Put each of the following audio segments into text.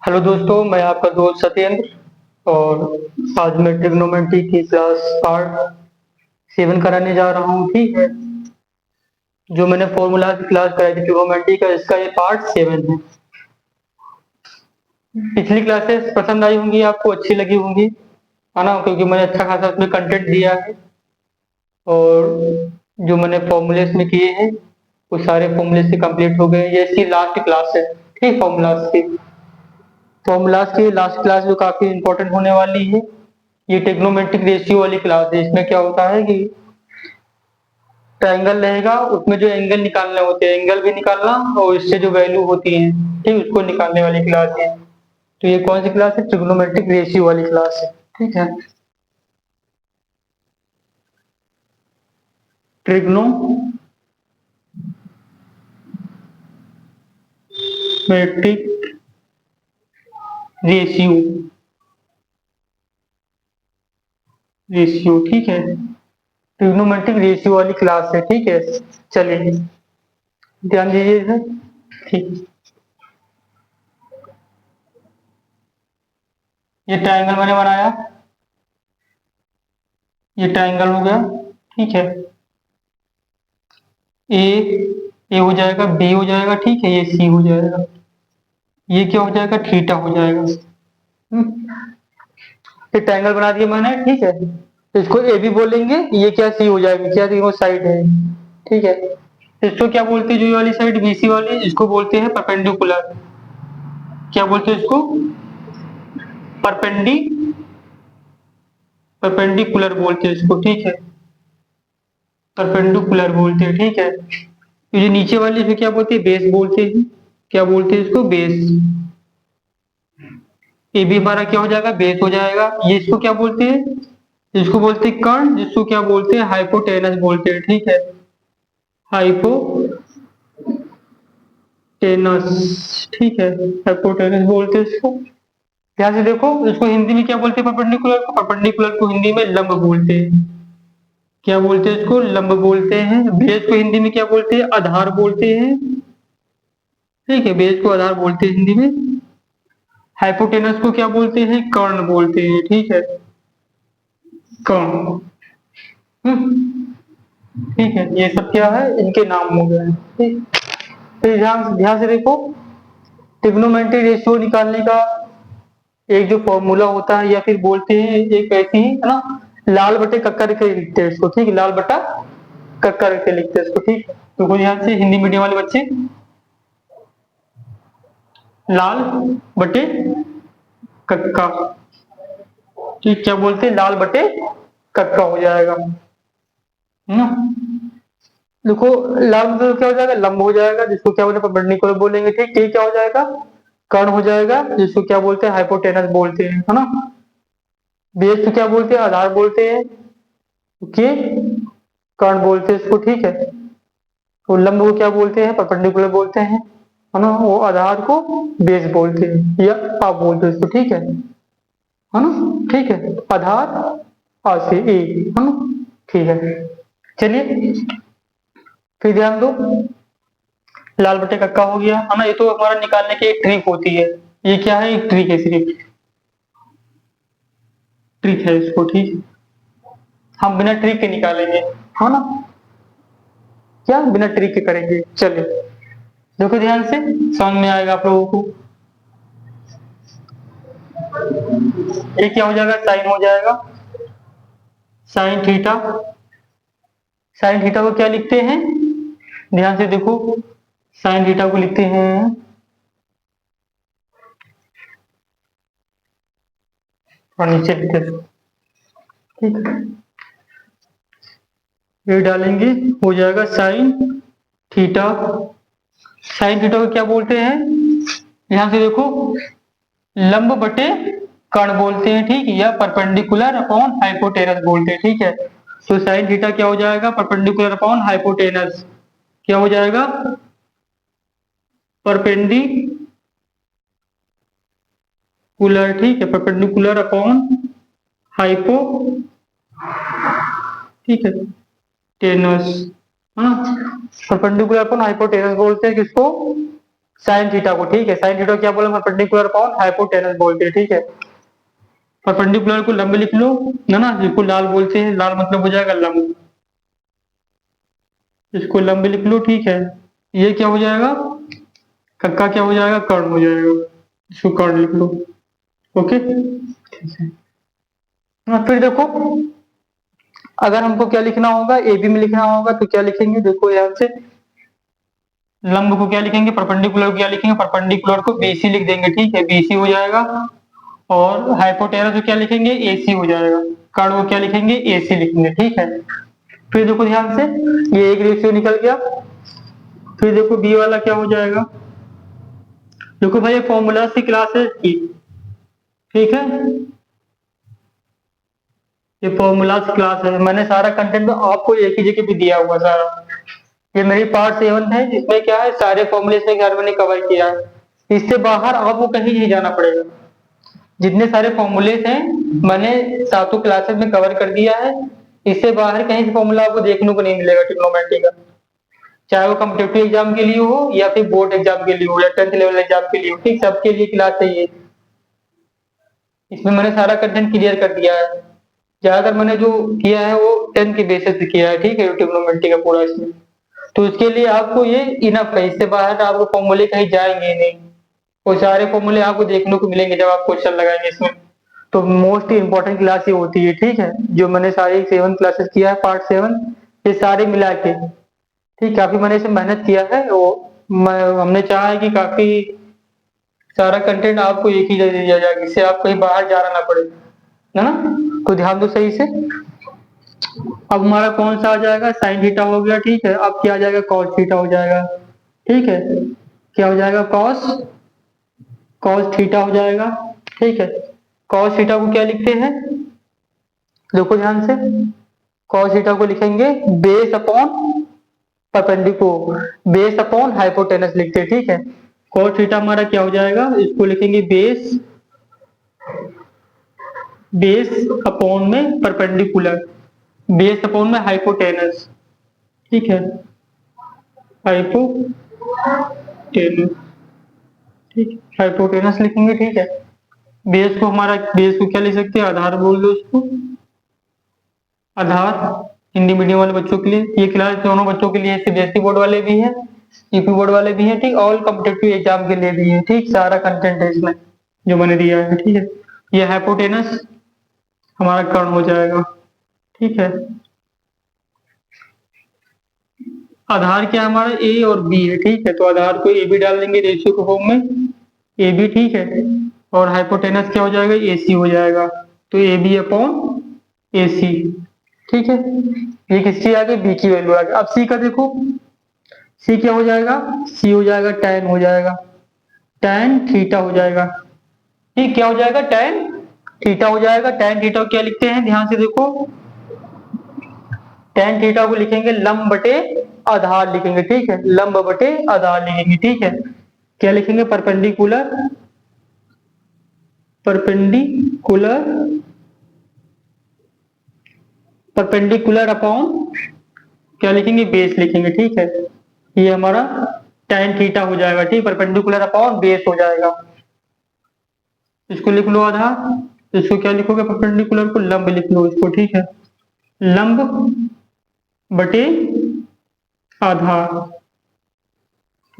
Hello दोस्तों, मैं आपका दोस्त सत्येंद्र। और आज मैं ट्रिग्नोमेट्री की क्लास पार्ट 7 कराने जा रहा हूँ। ठीक है। जो मैंने फॉर्मूला की क्लास कराई थी ट्रिग्नोमेट्री का, इसका ये पार्ट 7 है। पिछली क्लासेस पसंद आई होंगी, आपको अच्छी लगी होंगी, है ना, क्योंकि मैंने अच्छा खासा उसमें कंटेंट दिया है। और जो मैंने फॉर्मूले में किए हैं वो सारे फॉर्मूले से कंप्लीट हो गए। ये इसकी लास्ट क्लास है। ठीक, फॉर्मूलाज की लास्ट क्लास जो काफी इंपॉर्टेंट होने वाली है। ये टेक्नोमेट्रिक रेशियो वाली क्लास है। इसमें क्या होता है कि ट्रायंगल रहेगा, उसमें जो एंगल निकालने होते हैं, एंगल भी निकालना, और इससे जो वैल्यू होती है, ठीक, उसको निकालने वाली क्लास है। तो ये कौन सी क्लास है? ट्रिग्नोमेट्रिक रेशियो वाली क्लास है। ठीक है। ट्रिग्नोमेट्रिक रेशियो रेशियो ठीक है। ट्रिग्नोमेट्रिक रेशियो वाली क्लास है। ठीक है। चलिए, ध्यान दीजिए इधर। ठीक, ये ट्रायंगल मैंने बनाया, ये ट्रायंगल हो गया। ठीक है। ए ए हो जाएगा, बी हो जाएगा, ठीक है, ये सी हो जाएगा, ये क्या हो जाएगा? थीटा हो जाएगा। ये ट्रायंगल बना दिया मैंने। ठीक है। तो इसको ए बी बोलेंगे, ये क्या सी हो जाएगा, क्या तीनों साइड है। ठीक है। इसको क्या बोलते हैं? जो ये वाली साइड बीसी वाली, इसको बोलते हैं परपेंडिकुलर। क्या बोलते हैं इसको? परपेंडी परपेंडिकुलर बोलते हैं इसको। ठीक है। परपेंडिकुलर बोलते हैं। ठीक है। ये जो नीचे वाली, इसको क्या बोलते हैं? बेस बोलते हैं। क्या बोलते हैं इसको? बेस। ये भी हमारा क्या हो जाएगा? बेस हो जाएगा। ये इसको क्या बोलते हैं? इसको बोलते हैं कर्ण, जिसको क्या बोलते हैं? हाइपोटेनस बोलते हैं। ठीक है। हाइपोटेनस। ठीक है, हाइपोटेनस बोलते हैं इसको। ध्यान से देखो, इसको हिंदी में क्या बोलते हैं? परपेंडिकुलर को। परपेंडिकुलर को हिंदी में लंब बोलते हैं। क्या बोलते हैं इसको? लंब बोलते हैं। बेस को हिंदी में क्या बोलते हैं? आधार बोलते हैं। ठीक है, बेस को आधार बोलते हैं हिंदी में। हाइपोटेनस को क्या बोलते हैं? कर्ण बोलते हैं। ठीक है, कर्ण। हम्म, ठीक है। ये सब क्या है? इनके नाम हो गए हैं। ठीक। तो ध्यान ध्यान से देखो, ट्रिग्नोमेट्री रेशियो निकालने का एक जो फॉर्मूला होता है, या फिर बोलते हैं एक ऐसी ही, है ना, लाल बटे कक्का करके लिखते हैं इसको। ठीक है, लाल बटा कक्का करके लिखते हैं इसको। ठीक है। तो कोई ध्यान से, हिंदी मीडियम वाले बच्चे, लाल बटे कक्का। ठीक, क्या बोलते हैं? लाल बटे कक्का हो जाएगा, है ना। देखो, लाल मतलब क्या हो जाएगा? लंब हो जाएगा, जिसको क्या बोलते हैं? परपेंडिकुलर बोलेंगे। ठीक, ये क्या हो जाएगा? कर्ण हो जाएगा, जिसको क्या बोलते हैं? हाइपोटेनस बोलते हैं, है ना। बेस को क्या बोलते हैं? आधार बोलते हैं। ओके, कर्ण बोलते हैं इसको। ठीक है। तो लंब को क्या बोलते हैं? परपेंडिकुलर बोलते हैं, है ना। वो आधार को बेस बोलते हैं, या आप बोलते हैं इसको। ठीक है ना। ठीक है, आधार आ से ए, है ना। ठीक है। चलिए, फिर ध्यान दो, लाल बटे कक्का हो गया, है ना। ये तो हमारा निकालने की एक ट्रिक होती है। ये क्या है? एक ट्रिक है, सिर्फ ट्रिक है इसको। ठीक है। हम बिना ट्रिक के निकालेंगे, है ना। क्या बिना ट्रिक के करेंगे? चलिए, देखो ध्यान से, समझ में आएगा आप लोगों को। ये क्या हो जाएगा? साइन हो जाएगा, साइन थीटा। साइन थीटा को क्या लिखते हैं? ध्यान से देखो, साइन थीटा को लिखते हैं, और नीचे लिखते हैं। ठीक है, ये डालेंगे, हो जाएगा साइन थीटा। साइन थीटा को क्या बोलते हैं? ध्यान से देखो, लंब बटे कर्ण बोलते हैं। ठीक, या परपेंडिकुलर अपॉन हाइपोटेनस बोलते हैं। ठीक है। तो साइन थीटा क्या हो जाएगा? Perpendicular upon hypotenuse. क्या हो जाएगा? परपेंडिकुलर। ठीक है, परपेंडिकुलर अपॉन हाइपो, ठीक है, टेनस, हाँ, परपेंडिकुलर अपॉन हाइपोटेनस बोलते हैं किसको? साइन थीटा को, ठीक है। साइन थीटा क्या बोला, परपेंडिकुलर अपॉन हाइपोटेनस बोलते हैं, ठीक है। परपेंडिकुलर को लंब लिख लो, है ना, जिसको लाल बोलते हैं, लाल मतलब हो जाएगा लंब, इसको लंब लिख लो, ठीक है। ये क्या हो जाएगा, कक्का क्या हो जाएगा, कर्ण हो जाएगा, इसको कर्ण लिख लो, ओके, ठीक है। फिर देखो अगर हमको क्या लिखना होगा, ए बी में लिखना होगा तो क्या लिखेंगे, देखो यहाँ से लंब को क्या लिखेंगे, परपेंडिकुलर को क्या लिखेंगे, परपेंडिकुलर को बीसी लिख देंगे, ठीक है, बीसी हो जाएगा। और हाइपोटेनस को क्या लिखेंगे, एसी हो जाएगा। कर्ण को क्या लिखेंगे, एसी लिखेंगे, ठीक है। फिर देखो ध्यान से, ये एक रेशियो निकल गया। फिर देखो बी वाला क्या हो जाएगा, देखो भाई ये फॉर्मूला की क्लासेस की, ठीक है, ये फॉर्मूलाज क्लास है, मैंने सारा कंटेंट आपको एक ही जगह पे दिया हुआ सारा। ये मेरी पार्ट 7 है, जिसमें क्या है सारे फॉर्मूले से घर मैंने कवर किया है। इससे बाहर आपको कहीं नहीं जाना पड़ेगा, जितने सारे फॉर्मूले हैं मैंने सातों क्लासेस में कवर कर दिया है। इससे बाहर कहीं से फॉर्मूला आपको देखने को नहीं मिलेगा ट्रिग्नोमेट्री का, चाहे वो कॉम्पिटिटिव एग्जाम के लिए हो या फिर बोर्ड एग्जाम के लिए हो या 10th लेवल एग्जाम के लिए हो, ठीक, सबके लिए क्लास है ये। इसमें मैंने सारा कंटेंट क्लियर कर दिया है। ज्यादातर मैंने जो किया है वो 10 के बेसिस पे किया है, ठीक है, ट्रिग्नोमेट्री का पूरा इसमें। तो इसके लिए आपको ये इनफ है, इससे बाहर आपको फॉर्मूले कहीं जाएंगे ही नहीं, वो सारे फॉर्मूले आपको देखने को मिलेंगे जब आप क्वेश्चन लगाएंगे इसमें। तो मोस्ट इंपॉर्टेंट क्लास ये होती है, ठीक है, जो मैंने सारी 7 क्लासेस किया है, पार्ट 7, ये सारे मिला के, ठीक, काफी मैंने इसमें मेहनत किया है। वो हमने चाहा है कि काफी सारा कंटेंट आपको एक ही जगह दिया जाए, जिससे आप कहीं बाहर जाना ना पड़े, है ना। तो ध्यान दो सही से। अब हमारा कौन सा आ जाएगा, साइन थीटा हो गया, ठीक है। अब क्या आ जाएगा, कॉस थीटा हो जाएगा, ठीक है। क्या हो जाएगा, कॉस, कॉस थीटा हो जाएगा, ठीक है। कॉस थीटा को क्या लिखते हैं, देखो ध्यान से, कॉस थीटा को लिखेंगे base upon perpendicular, base upon hypotenuse लिखते हैं, ठीक है। कॉस थीटा हमारा क्या हो जाएगा, इसको लिखेंगे बेस, बेस अपॉन में परपेंडिकुलर, बेस अपॉन में हाइपोटेनस, ठीक है, हाइपोटेनस, ठीक, हाइपोटेनस लिखेंगे, ठीक है। बेस को हमारा, बेस को क्या लिख सकते हैं, आधार बोल दो उसको, आधार, हिंदी मीडियम वाले बच्चों के लिए ये क्लास दोनों बच्चों के लिए, सीबीएसई बोर्ड वाले भी हैं, यूपी बोर्ड वाले भी हैं, ठीक, ऑल कॉम्पिटिटिव एग्जाम के लिए भी है, ठीक, सारा कंटेंट है इसमें जो मैंने दिया है, ठीक है। ये हाइपोटेनस हमारा कर्ण हो जाएगा, ठीक है। आधार क्या हमारा, ए और बी है, ठीक है, तो आधार को ए बी डाल देंगे रेशियो के फॉर्म में, ए बी, ठीक है। और हाइपोटेनस क्या हो जाएगा, ए सी हो जाएगा, तो ए बी अपॉन ए सी, ठीक है। ये किसकी आ गई, बी की वैल्यू आ गई। अब सी का देखो, सी क्या हो जाएगा, सी हो जाएगा tan हो जाएगा, tan थीटा हो जाएगा, ठीक, क्या हो जाएगा, tan थीटा हो जाएगा। tan थीटा को क्या लिखते हैं, ध्यान से देखो, tan थीटा को लिखेंगे लंब बटे आधार लिखेंगे, ठीक है, लंब बटे आधार लिखेंगे, ठीक है। क्या लिखेंगे, परपेंडिकुलर, परपेंडिकुलर, परपेंडिकुलर अपॉन क्या लिखेंगे, बेस लिखेंगे, ठीक है। ये हमारा tan थीटा हो जाएगा, ठीक, परपेंडिकुलर अपॉन बेस हो जाएगा। इसको लिख लो आधार, इसको क्या लिखोगे, परपेंडिकुलर को लंब लिख लो इसको, ठीक है, लंब बटे आधार,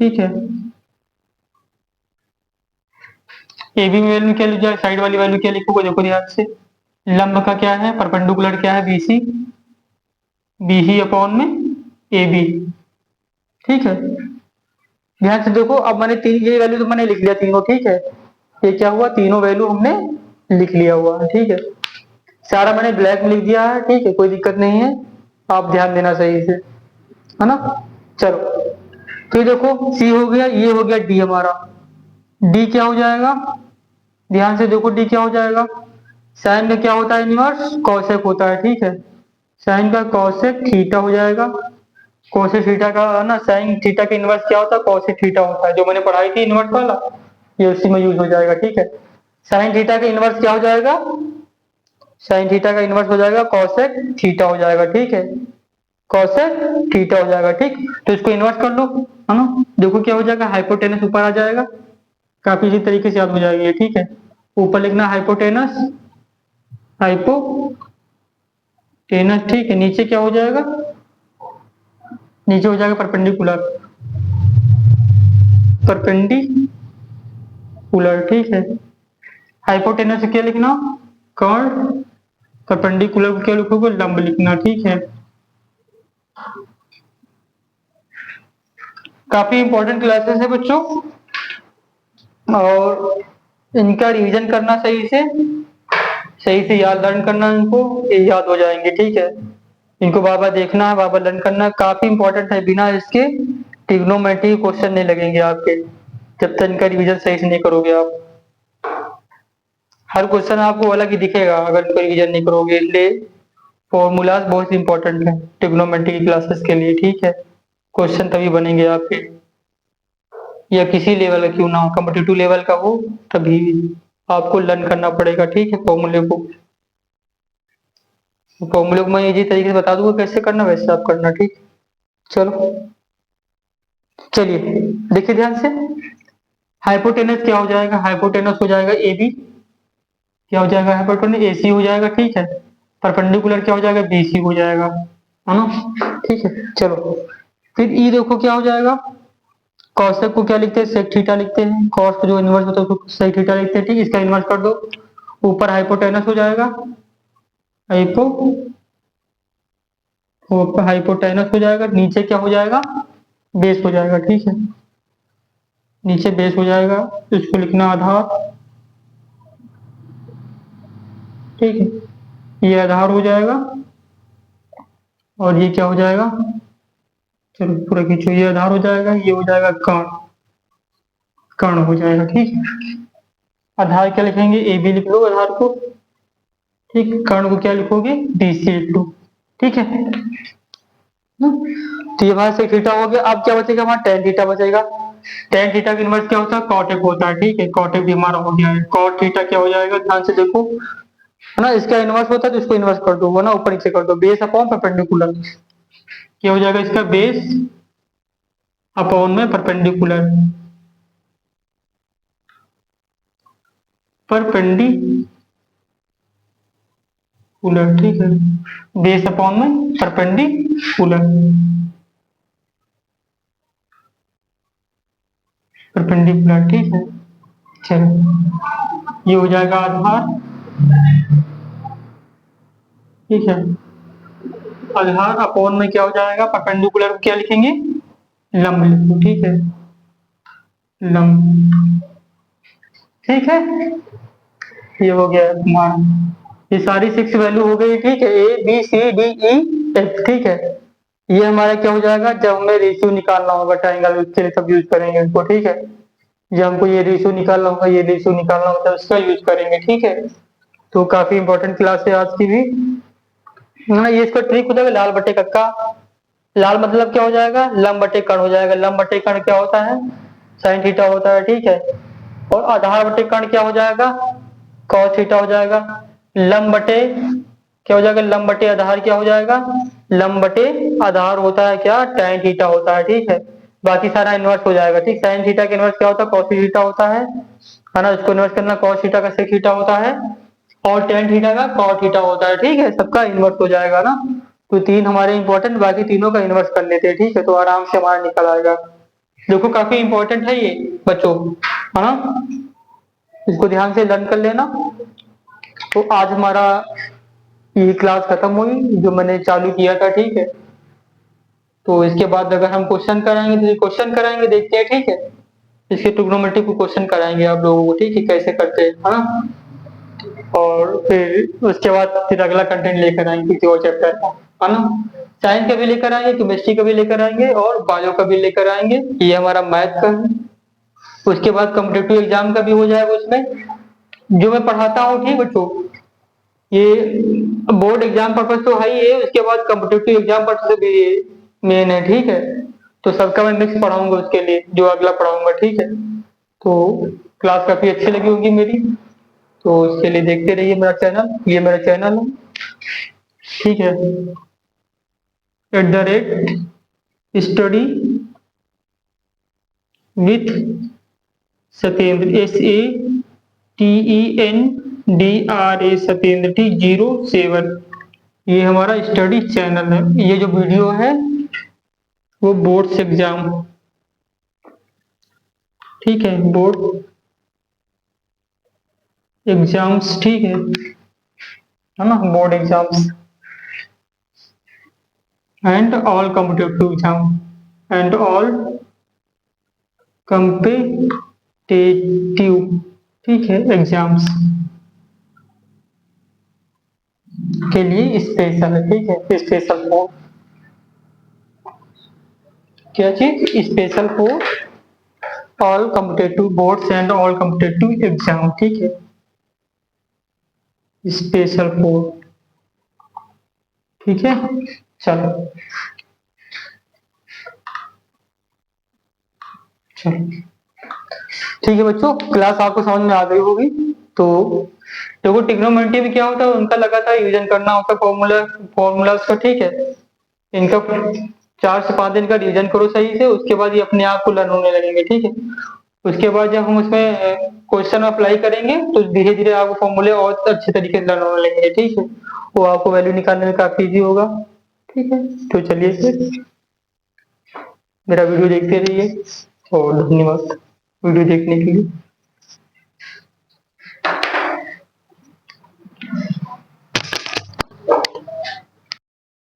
ठीक है। ए बी में वैल्यू क्या लिख जाए, साइड वाली वैल्यू क्या लिखोगे, देखो ध्यान से, लंब का क्या है, परपेंडिकुलर क्या है, बीसी, बीसी अपॉन में ए बी, ठीक है। ध्यान से देखो, अब मैंने तीन, ये वैल्यू तो मैंने लिख लिया तीनों, ठीक है। ये क्या हुआ, तीनों वैल्यू हमने लिख लिया हुआ है, ठीक है। सारा मैंने ब्लैक में लिख दिया है, ठीक है, कोई दिक्कत नहीं है, आप ध्यान देना सही से, है ना। चलो तो ये देखो सी हो गया, ये हो गया डी हमारा, डी क्या हो जाएगा, ध्यान से देखो डी क्या हो जाएगा, साइन का क्या होता है, इनवर्स कॉसेक होता है, ठीक है। साइन का कॉसेक थीटा हो जाएगा, कॉसेक थीटा का ना, साइन थीटा का इनवर्स क्या होता है, कॉसेक थीटा होता है, जो मैंने पढ़ाई थी इनवर्स वाला, ये उसी में यूज हो जाएगा, ठीक है। साइन थीटा का इनवर्स क्या हो जाएगा, साइन थीटा का इनवर्स हो जाएगा कॉसेक थीटा हो जाएगा, ठीक है। कॉसेक थीटा हो जाएगा। ठीक, तो इसको इन्वर्स कर लो, है ना। देखो क्या हो जाएगा, हाइपोटेनस ऊपर आ जाएगा, काफी इसी तरीके से याद हो जाएगी। ठीक है, ऊपर लिखना हाइपोटेनस, हाइपोटेनस। ठीक है, नीचे क्या हो जाएगा, नीचे हो जाएगा परपेंडिकुलर, परपेंडिकुलर। ठीक है, हाइपोटेनस से क्या लिखना, कर्ण, परपेंडिकुलर को क्या लिखोगे, लंब लिखना। ठीक है, काफी इंपॉर्टेंट क्लासेस है बच्चों, और इनका रिवीजन करना सही से याद लर्न करना, इनको ये याद हो जाएंगे। ठीक है, इनको बार बार देखना है, बार बार लर्न करना है, काफी इंपॉर्टेंट है। बिना इसके ट्रिग्नोमेट्री क्वेश्चन नहीं लगेंगे आपके, जब तक इनका रिवीजन सही से नहीं करोगे आप। हर क्वेश्चन आपको अलग ही दिखेगा अगर इनको रिवीजन नहीं करोगे, इसलिए फॉर्मूलाज बहुत इंपॉर्टेंट है ट्रिग्नोमेट्री की क्लासेस के लिए। ठीक है, क्वेश्चन तभी बनेंगे आपके, या किसी लेवल का क्यों ना हो, कॉम्पिटिटिव लेवल का हो, तभी आपको लर्न करना पड़ेगा। ठीक है, फॉर्मूले को, फॉर्मूले को मैं इजी तरीके से बता दूंगा कैसे करना, वैसे आप करना। ठीक, चलो चलिए देखिए ध्यान से। हाइपोटेनस क्या हो जाएगा, हाइपोटेनस हो जाएगा ए बी, क्या हो जाएगा, हाइपोटेनस ए सी हो जाएगा। ठीक है, परपेंडिकुलर क्या हो जाएगा, बी सी हो जाएगा, है ना। ठीक है, चलो फिर ई देखो क्या हो जाएगा, कॉसेक को क्या लिखते हैं, सेक थीटा लिखते हैं, कॉस को जो इनवर्स होता है उसको सेक थीटा लिखते हैं। ठीक, इसका इनवर्स कर दो, ऊपर हाइपोटेनस हो जाएगा, हाइपो हाइपोटेनस हो जाएगा, नीचे क्या हो जाएगा, बेस हो जाएगा। ठीक है, नीचे बेस हो जाएगा, इसको लिखना आधार। ठीक है, ये आधार हो जाएगा, और ये क्या हो जाएगा, चलो पूरा खींचो, ये आधार हो जाएगा, ये हो जाएगा कर्ण, कर्ण हो जाएगा। ठीक है, आधार क्या लिखेंगे, ए बी लिख लो आधार को। ठीक, कर्ण को क्या लिखोगे, बी सी लिख लो। ठीक है, तो ये वहां से थीटा हो गया। अब क्या बचेगा, वहां टेन थीटा बचेगा। टेन थीटा का इनवर्स क्या होता है, कॉटेक होता है। ठीक है, कॉटेक भी हमारा हो गया है, कॉट थीटा क्या हो जाएगा, ध्यान से देखो, है ना। इसका इनवर्स होता है तो इसको इनवर्स कर दो, वो ना ऊपर नीचे कर दो, बेस अपॉन परपेंडिकुलर, क्या हो जाएगा, इसका बेस अपॉन में परपेंडिकुलर, परपेंडिकुलर। ठीक है, बेस अपॉन में परपेंडिकुलर, परपेंडिकुलर। ठीक है, चलो ये हो जाएगा आधार। ठीक है, आधार अपॉन में क्या हो जाएगा, परपेंडिकुलर को क्या लिखेंगे, लंब लिखो। ठीक है, लंब। ठीक है, ये हो गया मान, ये सारी सिक्स वैल्यू हो गई। ठीक है, A B C D E F. ठीक है, ये हमारा क्या हो जाएगा, जब हमें रेशियो निकालना होगा ट्राइंगल, उसके लिए सब यूज करेंगे इसको। ठीक है, जब हमको ये रेशियो निकालना होगा, ये रेशियो निकालना होगा, तो उसका यूज करेंगे। ठीक है, तो काफी इंपॉर्टेंट क्लास है आज की भी, है ना। ये इसका ट्रिक हो जाएगा लाल बटे कक्का। लाल मतलब क्या हो जाएगा, लंब बटे कर्ण हो जाएगा। लंब बटे कर्ण क्या होता है, साइन थीटा होता है। ठीक है, और आधार बटे कर्ण क्या हो जाएगा, कॉस थीटा हो जाएगा। लंब बटे क्या हो जाएगा, लंब बटे आधार क्या हो जाएगा, लंब बटे आधार होता है क्या, tan थीटा होता है। ठीक है, बाकी सारा इनवर्स हो जाएगा। ठीक, sin थीटा का इनवर्स क्या होता है, cos थीटा होता है ना। इसको इनवर्स करना, cos थीटा का sec थीटा होता है, और tan थीटा का cot थीटा होता है। ठीक है, सबका इनवर्स हो जाएगा ना। तो तीन हमारे इंपॉर्टेंट, बाकी तीनों का इनवर्स कर लेते हैं। ठीक है, तो आराम से हमारा निकल आएगा। देखो काफी इंपॉर्टेंट है ये बच्चों, है ना, इसको ध्यान से लर्न कर लेना। तो आज हमारा ये क्लास खत्म हुई जो मैंने चालू किया था। ठीक है, तो इसके बाद अगर हम क्वेश्चन कराएंगे तो क्वेश्चन कराएंगे, देखते हैं। ठीक है, इसके ट्रिग्नोमेट्री को क्वेश्चन कराएंगे आप लोगों को। ठीक है, कैसे करते हैं, है ना। और फिर उसके बाद फिर अगला कंटेंट लेकर आएंगे किसी और चैप्टर का, है ना। साइंस का भी लेकर आएंगे, केमिस्ट्री का भी लेकर आएंगे, और बायो का भी लेकर आएंगे। ये हमारा मैथ का है। उसके बाद कॉम्पिटिटिव एग्जाम का भी हो जाएगा उसमें, जो मैं पढ़ाता हूँ। ठीक बच्चों, ये बोर्ड एग्जाम पर्पज तो है ही है, उसके बाद कॉम्पिटिटिव एग्जाम पर्पज भी मेन है। ठीक है, तो सबका मैं मिक्स पढ़ाऊंगा उसके लिए, जो अगला पढ़ाऊंगा। ठीक है, तो क्लास काफी अच्छी लगी होगी मेरी, तो उसके लिए देखते रहिए मेरा चैनल, ये मेरा चैनल है। ठीक है, study with Satyendra SATENDRA Satyendra T07। ये हमारा स्टडी चैनल है। ये जो वीडियो है वो बोर्ड्स एग्जाम, ठीक है, बोर्ड एग्जाम्स, ठीक है ना, board exams and all competitive exam and all competitive, ठीक है, एग्जाम्स के लिए स्पेशल है, ठीक है, स्पेशल फॉर क्या चीज, special for all competitive boards and all competitive exam, ठीक है, स्पेशल फॉर, ठीक है। चलो चलो ठीक है बच्चों, क्लास आपको समझ में आ गई होगी। तो देखो ट्रिग्नोमेट्री में क्या होता है, उनका लगातार रिवीजन करना होता है, फॉर्मूलाज का, ठीक है। इनका 4 से 5 दिन का रिवीजन करो सही से, उसके बाद ये अपने आप को लर्न होने लगेंगे, ठीक है। उसके बाद जब हम उसमें क्वेश्चन अप्लाई करेंगे तो धीरे धीरे आपको फॉर्मूले और अच्छे तरीके से लर्न होने लगेंगे, ठीक है। वो आपको वैल्यू निकालने में काफी इजी होगा, ठीक है। तो चलिए फिर मेरा वीडियो देखते रहिए और धन्यवाद वीडियो देखने के लिए।